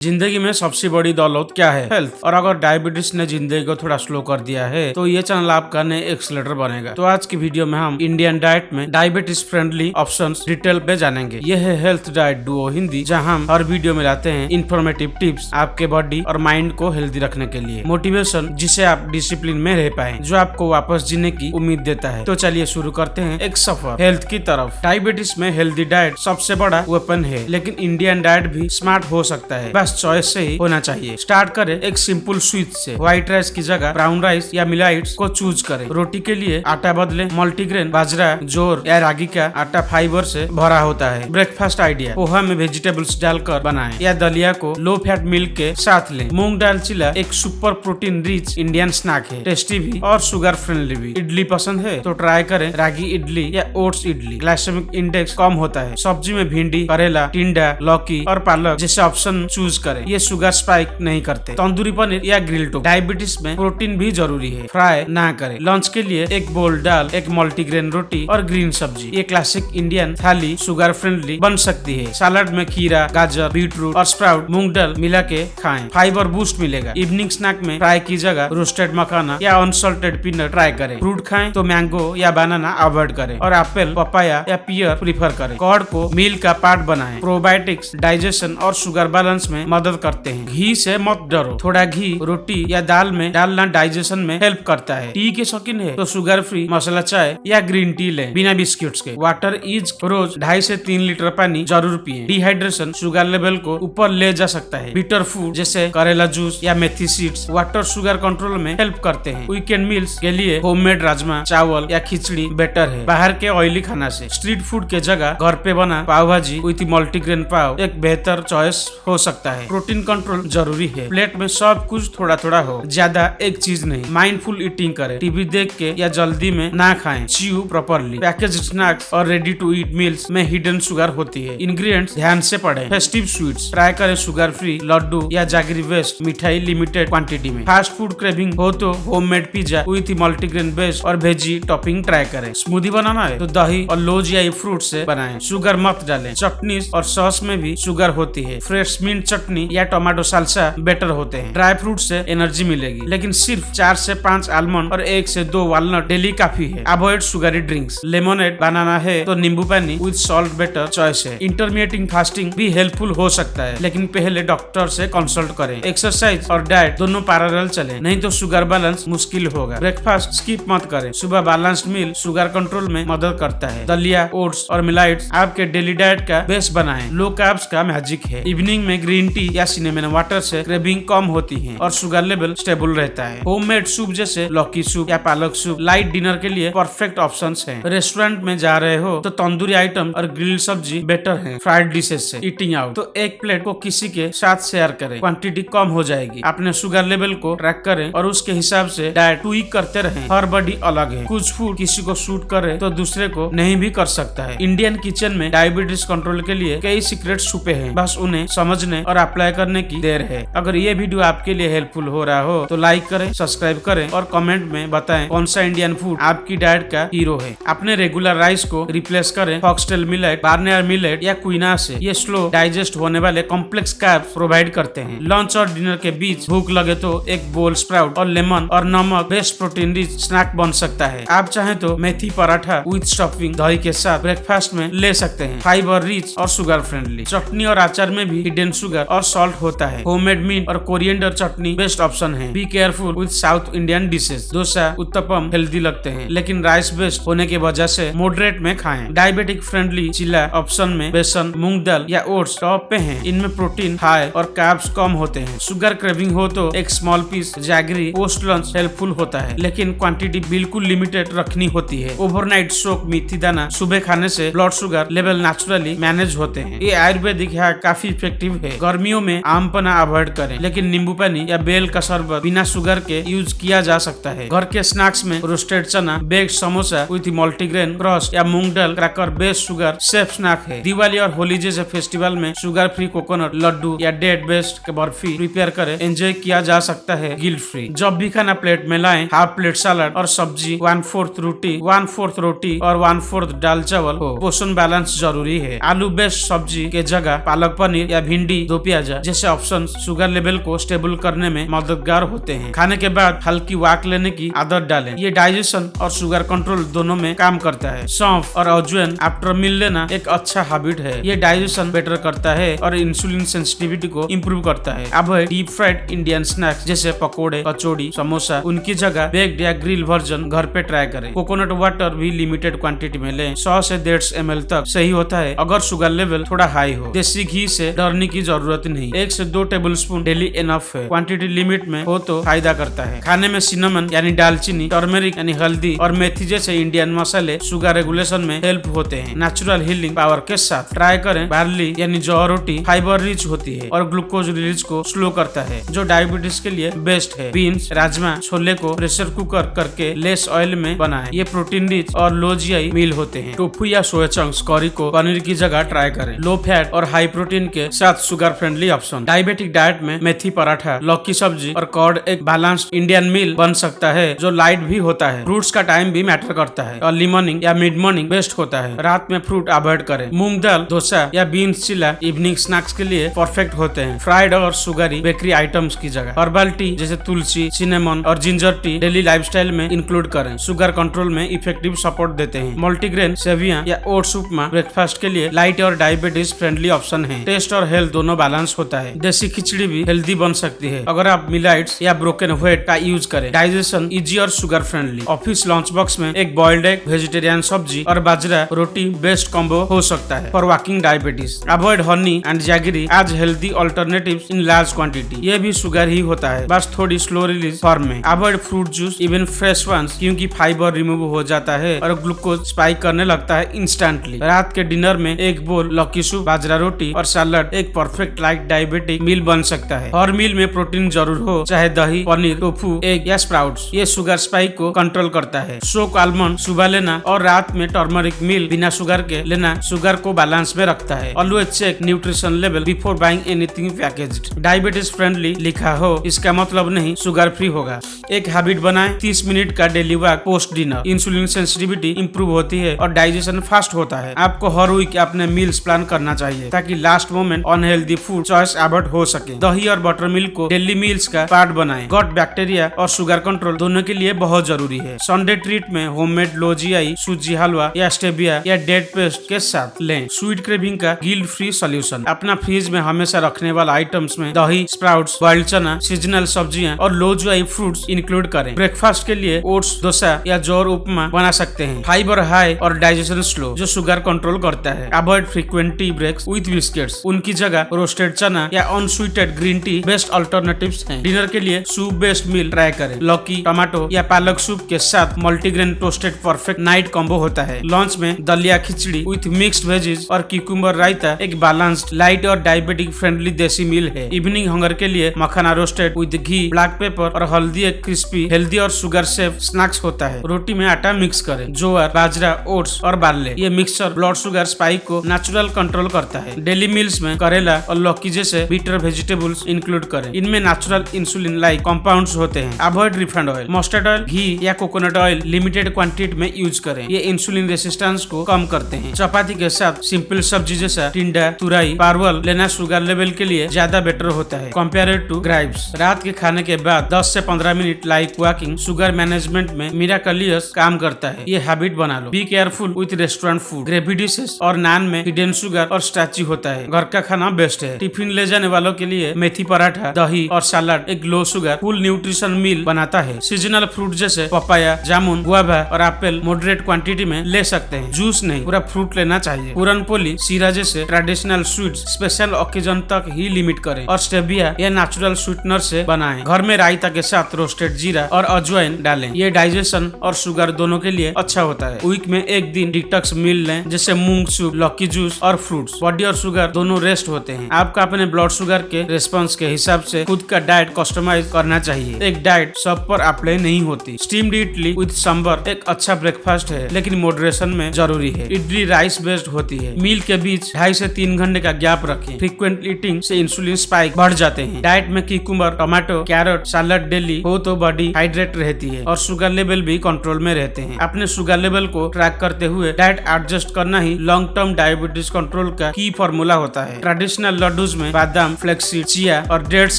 जिंदगी में सबसे बड़ी दौलत क्या है? हेल्थ। और अगर डायबिटीज ने जिंदगी को थोड़ा स्लो कर दिया है तो ये चैनल आपका नए एक्सीलरेटर बनेगा। तो आज की वीडियो में हम इंडियन डाइट में डायबिटीज फ्रेंडली ऑप्शंस डिटेल पे जानेंगे। ये है हेल्थ डाइट डुओ हिंदी, जहां हम हर वीडियो में लाते हैं इन्फॉर्मेटिव टिप्स आपके बॉडी और माइंड को हेल्दी रखने के लिए, मोटिवेशन जिसे आप डिसिप्लिन में रह पाए, जो आपको वापस जीने की उम्मीद देता है। तो चलिए शुरू करते हैं एक सफर हेल्थ की तरफ। डायबिटीज में हेल्दी डाइट सबसे बड़ा वेपन है, लेकिन इंडियन डाइट भी स्मार्ट हो सकता है, बस चॉइस से ही होना चाहिए। स्टार्ट करें एक सिंपल स्वीट से। व्हाइट राइस की जगह ब्राउन राइस या मिलाइट्स को चूज करें। रोटी के लिए आटा बदले मल्टीग्रेन, बाजरा, जोर या रागी का आटा फाइबर से भरा होता है। ब्रेकफास्ट आइडिया, पोहा में वेजिटेबल्स डालकर बनाएं या दलिया को लो फैट मिल्क के साथ लें। मूंग दाल चिला एक super protein rich Indian snack है, टेस्टी भी और शुगर फ्रेंडली भी। इडली पसंद है तो ट्राई करें रागी इडली या ओट्स इडली, ग्लाइसेमिक इंडेक्स कम होता है। सब्जी में भिंडी, करेला, टिंडा, लौकी और पालक जैसे ऑप्शन चूज करें, ये शुगर स्पाइक नहीं करते। तंदूरी पनीर या ग्रिल टोस्ट, डायबिटीज में प्रोटीन भी जरूरी है, फ्राई ना करें। लंच के लिए एक बोल दाल, एक मल्टीग्रेन रोटी और ग्रीन सब्जी, ये क्लासिक इंडियन थाली शुगर फ्रेंडली बन सकती है। सलाद में खीरा, गाजर, बीटरूट और स्प्राउट, मूंग दाल मिला के खाएं, फाइबर बूस्ट मिलेगा। इवनिंग स्नैक में फ्राई की जगह रोस्टेड मखाना या अनसॉल्टेड पीनट ट्राई करें। फ्रूट खाएं तो मैंगो या बनाना अवॉइड करें और एप्पल, पपाया या पियर प्रीफर करें। कर्ड को मील का पार्ट बनाएं, प्रोबायोटिक्स डाइजेशन और शुगर बैलेंस में मदद करते हैं। घी से मत डरो, थोड़ा घी रोटी या दाल में डालना डाइजेशन में हेल्प करता है। टी के शौकीन है तो शुगर फ्री मसाला चाय या ग्रीन टी लें बिना बिस्किट्स के। वाटर इज रोज 2.5 से 3 लीटर पानी जरूर पिए। डिहाइड्रेशन शुगर लेवल को ऊपर ले जा सकता है। बिटर फूड जैसे करेला जूस या मेथी सीड्स वाटर शुगर कंट्रोल में हेल्प करते हैं। वीकेंड मील्स के लिए होममेड राजमा, चावल या खिचड़ी बेटर है बाहर के ऑयली खाना से। स्ट्रीट फूड के जगह घर पे बना पाव भाजी विथ मल्टीग्रेन पाव एक बेहतर चॉइस हो सकता है। प्रोटीन कंट्रोल जरूरी है, प्लेट में सब कुछ थोड़ा थोड़ा हो, ज्यादा एक चीज नहीं। माइंडफुल ईटिंग करें, टीवी देख के या जल्दी में ना खाएं। Chew properly. पैकेज स्नैक्स और रेडी टू ईट मील्स में हिडन शुगर होती है, इंग्रेडिएंट्स ध्यान से पढ़ें। फेस्टिव स्वीट्स ट्राई करें, शुगर फ्री लड्डू या जागरी वेस्ट मिठाई लिमिटेड क्वांटिटी में। फास्ट फूड क्रेविंग हो तो homemade pizza with multigrain base और वेजी टॉपिंग ट्राई करें। स्मूदी बनाना है तो दही और लोज या फ्रूट से बनाएं, शुगर मत डालें। चटनीज और सॉस में भी शुगर होती है, फ्रेश मिंट चटनी या टोमेटो साल्सा बेटर होते हैं। ड्राई फ्रूट से एनर्जी मिलेगी, लेकिन सिर्फ 4 से 5 आलमंड और 1 से 2 वालनट डेली काफी है। Avoid sugary drinks. लेमोनेड बनाना है तो नींबू पानी विद सॉल्ट बेटर चॉइस है। इंटरमीडिएट फास्टिंग भी हेल्पफुल हो सकता है, लेकिन पहले डॉक्टर से कंसल्ट करें। एक्सरसाइज और डाइट दोनों पैरेलल चले, नहीं तो शुगर बैलेंस मुश्किल होगा। ब्रेकफास्ट स्किप मत करें, सुबह बैलेंस्ड मील शुगर कंट्रोल में मदद करता है। दलिया, ओट्स और मिलाइट्स आपके डेली डाइट का बेस बनाएं, लो कार्ब्स का मैजिक है। इवनिंग में ग्रीन टी या सिनेमन वाटर से क्रेविंग कम होती है और शुगर लेवल स्टेबल रहता है। होममेड सूप जैसे लौकी सूप या पालक सूप लाइट डिनर के लिए परफेक्ट ऑप्शंस हैं। रेस्टोरेंट में जा रहे हो तो तंदूरी आइटम और ग्रिल सब्जी बेटर है फ्राइड डिशेस से। ईटिंग आउट तो एक प्लेट को किसी के साथ शेयर करें, क्वांटिटी कम हो जाएगी। अपने शुगर लेवल को ट्रैक करें और उसके हिसाब से डाइट ट्वीक करते रहें। हर बॉडी अलग है, कुछ फूड किसी को सूट करे तो दूसरे को नहीं भी कर सकता है। इंडियन किचन में डायबिटीज कंट्रोल के लिए कई सीक्रेट छुपे हैं, बस उन्हें समझने और अप्लाई करने की देर है। अगर ये वीडियो आपके लिए हेल्पफुल हो रहा हो तो लाइक करें, सब्सक्राइब करें और कमेंट में बताएं कौन सा इंडियन फूड आपकी डाइट का हीरो है। अपने रेगुलर राइस को रिप्लेस करें फॉक्सटेल मिलेट, बार्नियर मिलेट या क्विना से। ये स्लो डाइजेस्ट होने वाले कॉम्प्लेक्स कार्ब्स प्रोवाइड करते हैं। लंच और डिनर के बीच भूख लगे तो एक बोल स्प्राउट और लेमन और नमक बेस्ट प्रोटीन रिच स्नैक बन सकता है। आप चाहें तो मेथी पराठा विद स्टफिंग दही के साथ ब्रेकफास्ट में ले सकते हैं, फाइबर रिच और शुगर फ्रेंडली। चटनी और अचार में भी हिडन शुगर और सॉल्ट होता है। होममेड मिंट और कोरिएंडर चटनी बेस्ट ऑप्शन है। Be careful with south Indian dishes. Dosa, uttapam healthy लगते हैं, लेकिन राइस बेस्ड होने की वजह से मॉडरेट में खाएं। डायबिटिक फ्रेंडली चिला ऑप्शन में बेसन, मूंग दाल या ओट्स टॉप पे हैं। इनमें प्रोटीन हाई और कार्ब्स कम होते हैं। शुगर क्रेविंग हो तो एक small piece jaggery post lunch helpful होता है, लेकिन क्वांटिटी बिल्कुल लिमिटेड रखनी होती है। ओवरनाइट सोक मेथी दाना सुबह खाने से blood sugar level naturally manage होते हैं। ये आयुर्वेदिक है, काफी इफेक्टिव है। गर्मियों में आम पना अवॉइड करें, लेकिन नींबू पानी या बेल का शरबत बिना शुगर के यूज किया जा सकता है। घर के स्नैक्स में रोस्टेड चना, baked samosa with multigrain crust या मूंग दाल cracker based sugar safe snack है। दिवाली और होली जैसे फेस्टिवल में शुगर फ्री कोकोनट लड्डू या डेट बेस्ड बर्फी प्रिपेयर करें, एंजॉय किया जा सकता है गिल्ट फ्री। जब भी खाना प्लेट में लाएं, हाफ प्लेट सलाद और सब्जी, 1/4 रोटी, 1/4 रोटी और 1/4 दाल चावल हो। पोषण बैलेंस जरूरी है। आलू बेस्ड सब्जी के जगह पालक पनीर या भिंडी दोपहर प्याजा जैसे ऑप्शन शुगर लेवल को स्टेबल करने में मददगार होते हैं। खाने के बाद हल्की वॉक लेने की आदत डालें, ये डाइजेशन और शुगर कंट्रोल दोनों में काम करता है। सौंफ और अजवाइन आफ्टर मील लेना एक अच्छा हैबिट है, ये डाइजेशन बेटर करता है और इंसुलिन सेंसिटिविटी को इम्प्रूव करता है। अब डीप फ्राइड इंडियन स्नैक्स जैसे पकोड़े, कचौड़ी, समोसा, उनकी जगह बेक्ड या ग्रिल वर्जन घर पे ट्राई करें। कोकोनट वाटर भी लिमिटेड क्वांटिटी में लें, 100 से 150 ml तक सही होता है अगर शुगर लेवल थोड़ा हाई हो। देसी घी से डरने की जरूरत नहीं, 1 से 2 टेबलस्पून डेली इनफ है। क्वांटिटी लिमिट में हो तो फायदा करता है। खाने में सिनेमन यानी दालचीनी, टर्मेरिक यानी हल्दी और मेथी जैसे इंडियन मसाले शुगर रेगुलेशन में हेल्प होते हैं। नेचुरल हीलिंग पावर के साथ ट्राई करें। बार्ली यानी जौ रोटी फाइबर रिच होती है और ग्लूकोज रिलीज को स्लो करता है, जो डायबिटीज के लिए बेस्ट है। बीन्स, राजमा, छोले को प्रेशर कुकर करके लेस ऑयल में बनाएं, ये प्रोटीन रिच और लो जीआई मील होते हैं। टोफू या सोया चंक्स करी को पनीर की जगह ट्राई करें। लो फैट और हाई प्रोटीन के साथ sugar friendly option. Diabetic diet में मेथी पराठा, लौकी सब्जी और कर्ड एक बैलेंस्ड इंडियन मील बन सकता है जो लाइट भी होता है। फ्रूट्स का टाइम भी मैटर करता है, अर्ली मॉर्निंग या मिड मॉर्निंग बेस्ट होता है। रात में फ्रूट अवॉइड करें। मूंग दाल, डोसा या बीन्स चिला इवनिंग स्नैक्स के लिए परफेक्ट होते हैं, फ्राइड और सुगरी बेकरी आइटम्स की जगह। हर्बल टी जैसे तुलसी, सिनेमन और जिंजर टी डेली लाइफस्टाइल में इंक्लूड करें, शुगर कंट्रोल में इफेक्टिव सपोर्ट देते हैं। मल्टीग्रेन सेवियां या ओट्स उपमा ब्रेकफास्ट के लिए लाइट और डायबिटीज फ्रेंडली ऑप्शन है। टेस्ट और हेल्थ दोनों बैलेंस होता है। देसी खिचड़ी भी हेल्दी बन सकती है अगर आप मिलाइट्स या ब्रोकन व्हीट का यूज करें। डाइजेशन इजी और sugar friendly. Office lunch box में एक बॉइल्ड एग, वेजिटेरियन सब्जी और बाजरा रोटी बेस्ट कॉम्बो हो सकता है for walking diabetes. Avoid honey and jaggery as healthy alternatives in large quantity, ये भी शुगर ही होता है, बस थोड़ी स्लो रिलीज फॉर्म में। Avoid fruit juice, even fresh ones, क्योंकि फाइबर रिमूव हो जाता है और ग्लूकोज स्पाइक करने लगता है इंस्टेंटली। रात के डिनर में एक बोल लौकी सूप, बाजरा रोटी और सैलड एक परफेक्ट लाइट डायबिटिक मील बन सकता है। हर मील में प्रोटीन जरूर हो, चाहे दही, पनीर, टोफू, एग या स्प्राउट्स, ये शुगर स्पाइक को कंट्रोल करता है। सोक आलमंड सुबह लेना और रात में टर्मरिक मील बिना शुगर के लेना शुगर को बैलेंस में रखता है। Always check nutrition level before buying anything packaged. Diabetes friendly लिखा हो इसका मतलब नहीं शुगर फ्री होगा। एक हैबिट बनाएं, 30 मिनट का daily walk post dinner. Insulin sensitivity improve होती है और डाइजेशन फास्ट होता है। आपको हर वीक अपने मील्स प्लान करना चाहिए ताकि last moment unhealthy food choice avoid हो सके। दही और बटर मिल्क को डेली मील्स का पार्ट बनाएं। गट बैक्टीरिया और शुगर कंट्रोल दोनों के लिए बहुत जरूरी है। संडे ट्रीट में होममेड लो जीआई सूजी हलवा या स्टेविया या डेट पेस्ट के साथ लें। स्वीट क्रेविंग का गिल्ट फ्री सोल्यूशन। अपना फ्रिज में हमेशा रखने वाला आइटम्स में दही, स्प्राउट्स, बॉइल्ड चना, सीजनल सब्जियां और लो जीआई फ्रूट्स इंक्लूड करें। ब्रेकफास्ट के लिए ओट्स, डोसा या जौर उपमा बना सकते हैं। फाइबर हाई और डाइजेशन स्लो, जो शुगर कंट्रोल करता है। Avoid frequent tea breaks with biscuits, उनकी जगह रोस्टेड चना या unsweetened green tea best alternatives हैं। डिनर के लिए सूप बेस्ड मील ट्राई करें। लौकी, टमाटो या पालक सूप के साथ multigrain toasted perfect night combo होता है। लंच में दलिया खिचड़ी विथ मिक्स्ड वेजीज और क्यूकम्बर रायता एक बैलेंस्ड, लाइट और डायबिटिक फ्रेंडली देसी मील है। इवनिंग हंगर के लिए makhana roasted with ghee, black pepper और हल्दी एक क्रिस्पी, हेल्दी और शुगर सेफ स्नैक्स होता है। रोटी में आटा मिक्स करें। ज्वार, बाजरा, ओट्स और बार्ले, ये मिक्सचर ब्लड शुगर स्पाइक को नेचुरल कंट्रोल करता है। डेली मील्स में करेला और लौकी जैसे बीटर वेजिटेबल्स इंक्लूड करें। इनमें नेचुरल इंसुलिन लाइक कंपाउंड्स होते हैं। Avoid refined oil, mustard oil, ghee या कोकोनट ऑयल लिमिटेड क्वांटिटी में यूज करें, ये इंसुलिन रेसिस्टेंस को कम करते हैं। चपाती के साथ सिंपल सब्जी जैसा टिंडा, तुरई, परवल लेना शुगर लेवल के लिए ज्यादा बेटर होता है कंपेयर्ड टू ग्राइप्स। रात के खाने के बाद 10 से 15 minute like walking sugar management में मिराकलियस काम करता है। ये हैबिट बना लो। Be careful with restaurant food, gravy dishes और नान में हिडन शुगर और स्टार्ची होता है। घर का खाना बेस्ट है। टिफिन ले जाने वालों के लिए मेथी पराठा, दही और सलाद एक लो शुगर फुल न्यूट्रिशन मील बनाता है। सीजनल फ्रूट जैसे पपाया, जामुन, गुआवा और एप्पल मॉडरेट क्वांटिटी में ले सकते हैं। जूस नहीं, पूरा फ्रूट लेना चाहिए। पूरन पोली, सीरा जैसे ट्रेडिशनल स्वीट्स स्पेशल ओकेजन तक ही लिमिट करें और स्टेविया या नेचुरल स्वीटनर से बनाएं। घर में रायता के साथ रोस्टेड जीरा और अजवाइन डालें, ये डाइजेशन और शुगर दोनों के लिए अच्छा होता है। वीक में एक दिन डिटॉक्स मील लें जैसे मूंग सूप, लौकी जूस और फ्रूट्स। बॉडी और शुगर दोनों रेस्ट होते हैं। आपका अपने ब्लड शुगर के रिस्पॉन्स के हिसाब से खुद का डाइट कस्टमाइज करना चाहिए। एक डाइट सब पर अप्लाई नहीं होती। स्टीम्ड इडली विद सांभर एक अच्छा ब्रेकफास्ट है, लेकिन मॉडरेशन में जरूरी है। इडली राइस बेस्ड होती है। मील के बीच 2.5 से 3 घंटे का गैप रखें। फ्रीक्वेंट ईटिंग से इंसुलिन स्पाइक बढ़ जाते हैं। डाइट में cucumber, tomato, carrot, salad daily हो तो बॉडी हाइड्रेट रहती है और शुगर लेवल भी कंट्रोल में रहते हैं। अपने शुगर लेवल को ट्रैक करते हुए डाइट एडजस्ट करना ही लॉन्ग टर्म डायबिटीज कंट्रोल का की फॉर्मूला होता है। ट्रेडिशनल लड्डू लड्डूज में बादाम, फ्लेक्सीड, चिया और डेट्स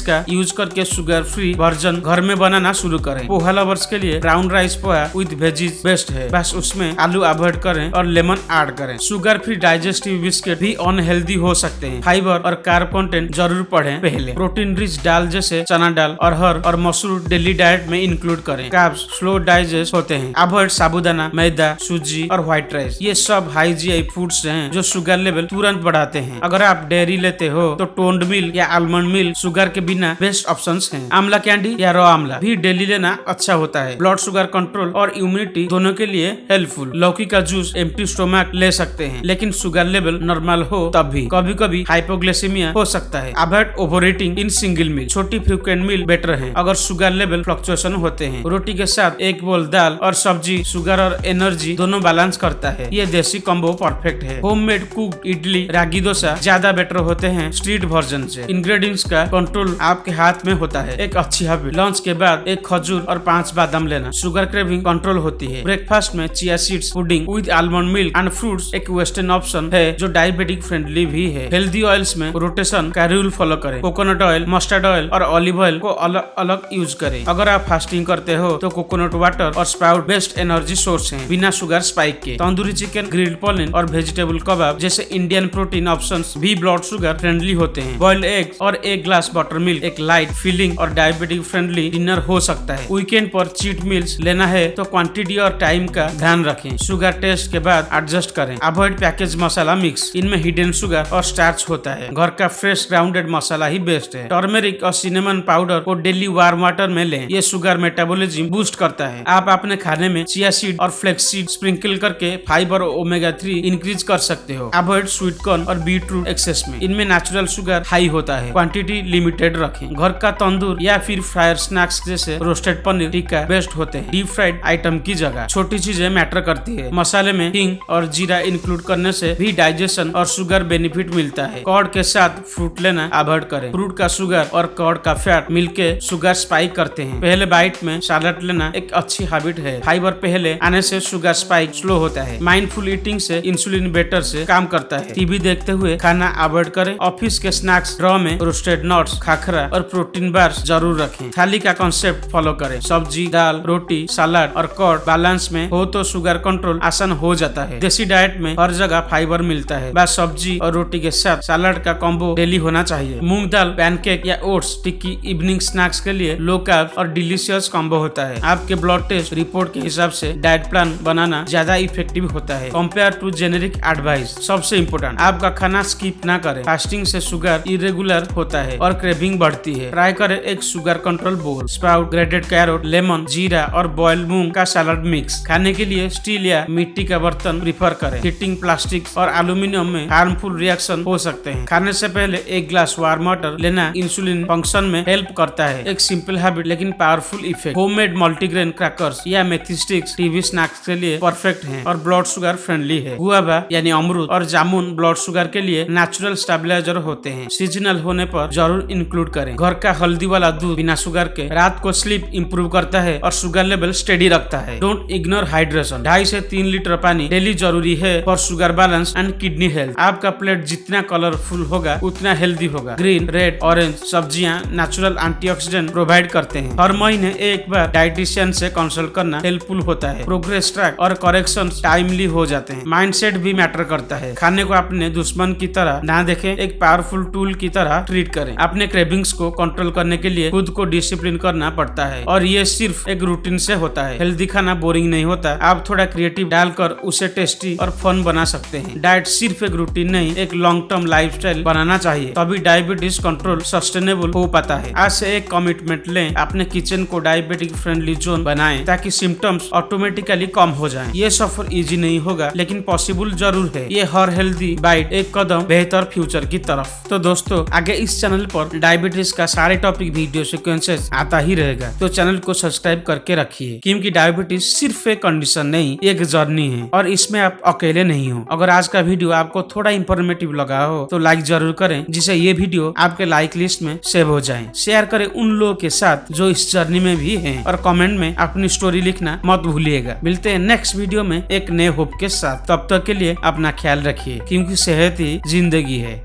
का यूज करके शुगर फ्री वर्जन घर में बनाना शुरू करें। पोहा लवर्स के लिए brown rice poha with veggies best है, बस उसमें आलू अवॉइड करें और लेमन ऐड करें। शुगर फ्री डाइजेस्टिव बिस्किट भी अनहेल्दी हो सकते हैं। फाइबर और कार्ब कंटेंट जरूर पढ़ें पहले। प्रोटीन रिच दाल जैसे चना दाल, अरहर और मसूर डेली डाइट में इंक्लूड करें। कार्ब्स स्लो डाइजेस्ट होते हैं। अवॉइड साबुदाना, मैदा, सूजी और व्हाइट राइस। ये सब हाई जीआई फूड्स हैं जो शुगर लेवल तुरंत बढ़ाते हैं। अगर आप डेयरी लेते हो तो टोन्ड मिल्क या आलमंड मिल्क शुगर के बिना बेस्ट ऑप्शंस हैं। आंवला कैंडी या रॉ आंवला भी डेली लेना अच्छा होता है। ब्लड शुगर कंट्रोल और इम्यूनिटी दोनों के लिए हेल्पफुल। लौकी का जूस एम्प्टी स्टोमक ले सकते हैं, लेकिन शुगर लेवल नॉर्मल हो तब भी। कभी कभी हाइपोग्लाइसेमिया हो सकता है। Avoid overeating in single meal. छोटी फ्रीक्वेंट मील बेटर है अगर शुगर लेवल फ्लक्चुएशन होते हैं। रोटी के साथ एक बोल दाल और सब्जी शुगर और एनर्जी दोनों बैलेंस करता है। ये देसी कॉम्बो परफेक्ट है। होममेड कुक इडली, रागी डोसा ज्यादा बेटर होते हैं स्ट्रीट वर्जन से। इंग्रेडिएंट्स का कंट्रोल आपके हाथ में होता है। एक अच्छी हैबिट, लंच के बाद एक खजूर और 5 बादाम लेना। शुगर क्रेविंग कंट्रोल होती है। ब्रेकफास्ट में chia seeds pudding with almond milk and fruits एक वेस्टर्न ऑप्शन है जो डायबिटिक फ्रेंडली भी है। हेल्दी ऑयल्स में रोटेशन का रूल फॉलो करें। कोकोनट ऑयल, मस्टर्ड ऑयल और ऑलिव ऑयल को अलग अलग यूज करें। अगर आप फास्टिंग करते हो तो कोकोनट वाटर और स्प्राउट बेस्ट एनर्जी सोर्स हैं बिना शुगर स्पाइक के। तंदूरी चिकन, ग्रिल्ड पनीर और वेजिटेबल कबाब जैसे इंडियन प्रोटीन ऑप्शंस भी ब्लड शुगर फ्रेंडली होते हैं। बॉइल्ड एग और एक ग्लास बटर मिल्क एक लाइट फीलिंग और डायबिटिक फ्रेंडली डिनर हो सकता है। वीकेंड पर चीट मील्स लेना है तो क्वांटिटी और टाइम का ध्यान रखें। शुगर टेस्ट के बाद एडजस्ट करें। अवॉइड पैकेज मसाला मिक्स, इनमें हिडन शुगर और स्टार्च होता है। घर का फ्रेश ग्राउंडेड मसाला ही बेस्ट है। टर्मेरिक और सिनेमन पाउडर को डेली वार्म वाटर में लें, ये शुगर मेटाबॉलिज्म बूस्ट करता है। आप अपने खाने में चिया सीड और फ्लेक्स सीड स्प्रिंकल करके फाइबर और ओमेगा 3 इंक्रीज कर सकते हो। अवॉइड स्वीट कॉर्न और बीटरूट एक्सेस में, इनमें नेचुरल शुगर हाई होता है। क्वांटिटी लिमिटेड रखें। घर का तंदूर या फिर फ्रायर स्नैक्स जैसे रोस्टेड पनीर टिक्का बेस्ट होते हैं डीप फ्राइड आइटम की जगह। छोटी चीजें मैटर करती है। मसाले में हींग और जीरा इंक्लूड करने से भी डाइजेशन और शुगर बेनिफिट मिलता है। कर्ड के साथ फ्रूट लेना अवॉइड करें। फ्रूट का शुगर और कर्ड का फैट मिलके शुगर स्पाइक करते हैं। पहले बाइट में सैलेड लेना एक अच्छी हैबिट है। फाइबर पहले आने से शुगर स्पाइक स्लो होता है। माइंडफुल ईटिंग से इंसुलिन बेटर से काम करता है। टीवी देखते हुए खाना अवॉइड करें। ऑफिस के स्नैक्स ड्रॉ में रोस्टेड नट्स, खाखरा और प्रोटीन बार्स जरूर रखें। थाली का कॉन्सेप्ट फॉलो करें। सब्जी, दाल, रोटी, सलाद और कर्ड बैलेंस में हो तो शुगर कंट्रोल आसान हो जाता है। देसी डाइट में हर जगह फाइबर मिलता है, बस सब्जी और रोटी के साथ सलाद का कॉम्बो डेली होना चाहिए। मूंग दाल, पैनकेक या ओट्स टिक्की इवनिंग स्नैक्स के लिए लो कार्ब और डिलीशियस कॉम्बो होता है। आपके ब्लड टेस्ट रिपोर्ट के हिसाब से डाइट प्लान बनाना ज्यादा इफेक्टिव होता है कंपेयर टू जेनेरिक एडवाइस। सबसे इम्पोर्टेंट, आपका खाना स्किप ना करें। फास्टिंग से शुगर इरेगुलर होता है और क्रेविंग बढ़ती है। ट्राई करें एक शुगर कंट्रोल बोल। स्प्राउट, ग्रेटेड कैरोट, लेमन, जीरा और बॉइल्ड मूंग का सलाद मिक्स। खाने के लिए स्टील या मिट्टी का बर्तन प्रीफर करें। हीटिंग प्लास्टिक और एल्यूमिनियम में हार्मफुल रिएक्शन हो सकते हैं। खाने से पहले एक ग्लास वार्म वाटर लेना इंसुलिन फंक्शन में हेल्प करता है। एक सिंपल हैबिट लेकिन powerful effect. Homemade multigrain crackers या मेथी स्टिक्स टीवी स्नैक्स के लिए परफेक्ट हैं और ब्लड शुगर फ्रेंडली है। गुआवा यानी अमरूद और जामुन ब्लड शुगर के लिए नेचुरल स्टेबलाइजर होते हैं। सीजनल होने पर जरूर इंक्लूड करें। घर का हल्दी वाला दूध बिना शुगर के रात को स्लीप इंप्रूव करता है और शुगर लेवल स्टेडी रखता है। Don't ignore hydration. 2.5 से 3 लीटर पानी डेली जरूरी है for sugar balance and kidney health. आपका प्लेट जितना कलरफुल होगा उतना हेल्दी होगा। ग्रीन, रेड, ऑरेंज सब्जियां नेचुरल एंटीऑक्सीडेंट प्रोवाइड करते हैं। हर महीने एक बार डाइटिशियन से कंसल्ट करना हेल्पफुल होता है। प्रोग्रेस ट्रैक और करेक्शन टाइमली हो जाते हैं। माइंडसेट भी मैटर करता है। खाने को अपने दुश्मन की तरह ना देखें, एक पावरफुल टूल की तरह ट्रीट करें। अपने क्रेविंग्स को कंट्रोल करने के लिए खुद को डिसिप्लिन करना पड़ता है और ये सिर्फ एक रूटीन से होता है। हेल्दी खाना बोरिंग नहीं होता। आप थोड़ा क्रिएटिव डालकर उसे टेस्टी और फन बना सकते हैं। डाइट सिर्फ एक रूटीन नहीं, एक लॉन्ग टर्म लाइफस्टाइल बनाना चाहिए, तभी डायबिटीज कंट्रोल सस्टेनेबल हो पाता है। आज से एक कमिटमेंट लें, अपने किचन को डायबिटिक फ्रेंडली जोन बनाएं ताकि सिम्टम्स ऑटोमेटिकली कम हो जाएं। ये सफर इजी नहीं होगा लेकिन पॉसिबल जरूर है। ये हर हेल्दी बाइट एक कदम बेहतर फ्यूचर की तरफ। तो दोस्तों, आगे इस चैनल पर डायबिटीज का सारे टॉपिक वीडियो सीक्वेंसेस आता ही रहेगा, तो चैनल को सब्सक्राइब करके रखिए, क्योंकि डायबिटीज सिर्फ एक कंडीशन नहीं, एक जर्नी है और इसमें आप अकेले नहीं हो। अगर आज का वीडियो आपको थोड़ा इंफॉर्मेटिव लगा हो तो लाइक जरूर करें, जिससे ये वीडियो आपके लाइक लिस्ट में सेव हो जाए। शेयर करें उन लोगों के साथ जो इस जर्नी में भी हैं और कमेंट में अपनी स्टोरी लिखना मत भूलिएगा। मिलते हैं नेक्स्ट वीडियो में एक नए होप के साथ। तब तक के लिए अपना ख्याल रखिए, क्योंकि सेहत ही जिंदगी है।